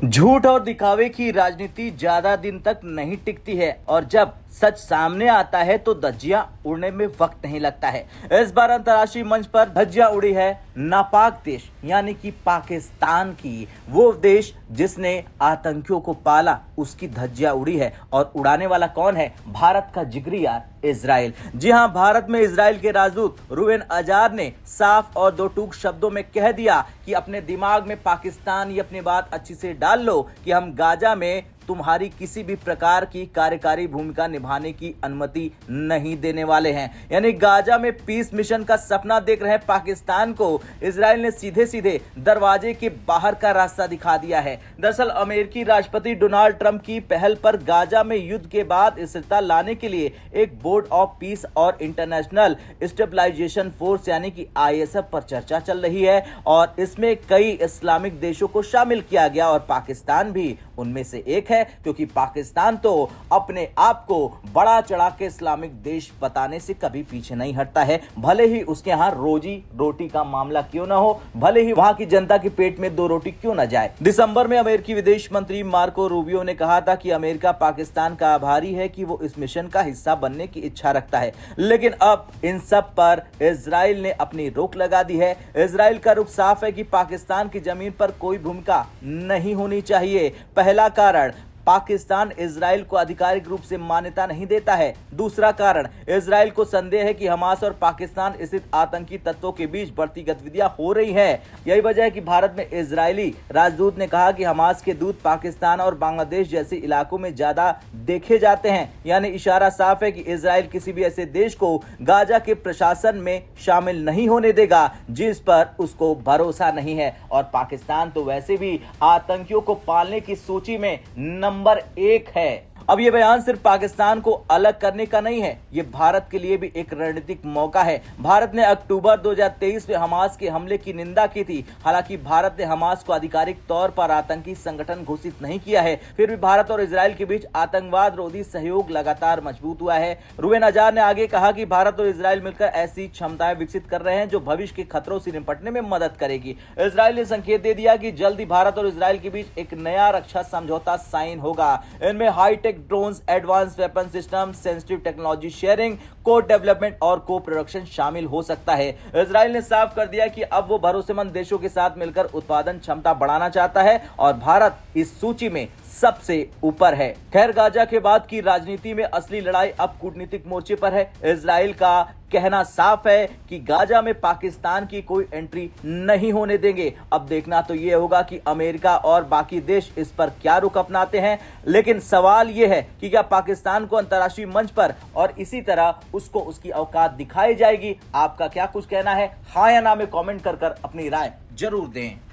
झूठ और दिखावे की राजनीति ज्यादा दिन तक नहीं टिकती है और जब सच सामने आता है तो धज्जियां उड़ने में वक्त नहीं लगता है। इस बार अंतर्राष्ट्रीय मंच पर धज्जियां उड़ी है नापाक देश यानी कि पाकिस्तान की। वो देश जिसने आतंकियों को पाला उसकी धज्जियां उड़ी है और उड़ाने वाला कौन है? भारत का जिगरी यार इजराइल। जी हां, भारत में इजराइल के राजदूत रुवेन अजार ने साफ और दो टूक शब्दों में कह दिया कि अपने दिमाग में पाकिस्तान ये अपनी बात अच्छी से डाल लो कि हम गाजा में तुम्हारी किसी भी प्रकार की कार्यकारी भूमिका निभाने की अनुमति नहीं देने वाले हैं। यानी गाजा में पीस मिशन का सपना देख रहे पाकिस्तान को इजराइल ने सीधे सीधे दरवाजे के बाहर का रास्ता दिखा दिया है। दरअसल अमेरिकी राष्ट्रपति डोनाल्ड ट्रंप की पहल पर गाजा में युद्ध के बाद स्थिरता लाने के लिए एक बोर्ड ऑफ पीस और इंटरनेशनल स्टेबलाइजेशन फोर्स यानी कि ISF पर चर्चा चल रही है और इसमें कई इस्लामिक देशों को शामिल किया गया और पाकिस्तान भी उनमें से एक है, क्योंकि पाकिस्तान तो अपने आप को बड़ा चढ़ा के इस्लामिक देश बताने से कभी पीछे नहीं हटता है। भले ही उसके यहां रोजी रोटी का मामला क्यों ना हो, भले ही वहां की जनता के पेट में दो रोटी क्यों ना जाए। दिसंबर में अमेरिकी विदेश मंत्री मार्को रूबियो ने कहा था कि अमेरिका पाकिस्तान का आभारी है कि वो इस मिशन का हिस्सा बनने की इच्छा रखता है, लेकिन अब इन सब पर इजराइल ने अपनी रोक लगा दी है। इजराइल का रुख साफ है कि पाकिस्तान की जमीन पर कोई भूमिका नहीं होनी चाहिए। पहला कारण, पाकिस्तान इजराइल को आधिकारिक रूप से मान्यता नहीं देता है। दूसरा कारण, इजराइल को संदेह है कि हमास और पाकिस्तान स्थित आतंकी तत्वों के बीच बढ़ती गतिविधियां हो रही हैं। यही वजह है कि भारत में इजरायली राजदूत ने कहा कि हमास के दूत पाकिस्तान और बांग्लादेश जैसे इलाकों में ज्यादा देखे जाते हैं। यानी इशारा साफ है कि इजराइल किसी भी ऐसे देश को गाजा के प्रशासन में शामिल नहीं होने देगा जिस पर उसको भरोसा नहीं है। और पाकिस्तान तो वैसे भी आतंकियों को पालने की सूची में नंबर 1 है। अब यह बयान सिर्फ पाकिस्तान को अलग करने का नहीं है, यह भारत के लिए भी एक रणनीतिक मौका है। भारत ने अक्टूबर 2023 में हमास के हमले की निंदा की थी। हालांकि भारत ने हमास को आधिकारिक तौर पर आतंकी संगठन घोषित नहीं किया है, फिर भी भारत और इजराइल के बीच आतंकवाद रोधी सहयोग लगातार मजबूत हुआ है। रुवेन अजार ने आगे कहा कि भारत और इजराइल मिलकर ऐसी क्षमताएं विकसित कर रहे हैं जो भविष्य के खतरों से निपटने में मदद करेगी। इजराइल ने संकेत दे दिया कि जल्द ही भारत और इजराइल के बीच एक नया रक्षा समझौता साइन होगा। इनमें hi tech drones, advance weapon system, sensitive technology sharing, code development और को प्रोडक्शन शामिल हो सकता है। इजराइल ने साफ कर दिया कि अब वो भरोसेमंद देशों के साथ मिलकर उत्पादन क्षमता बढ़ाना चाहता है और भारत इस सूची में सबसे ऊपर है। खैर, गाजा के बाद की राजनीति में असली लड़ाई अब कूटनीतिक मोर्चे पर है। इजराइल का कहना साफ है कि गाजा में पाकिस्तान की कोई एंट्री नहीं होने देंगे। अब देखना तो यह होगा कि अमेरिका और बाकी देश इस पर क्या रुख अपनाते हैं। लेकिन सवाल यह है कि क्या पाकिस्तान को अंतर्राष्ट्रीय मंच पर और इसी तरह उसको उसकी औकात दिखाई जाएगी? आपका क्या कुछ कहना है? हाँ या ना में कमेंट कर अपनी राय जरूर दें।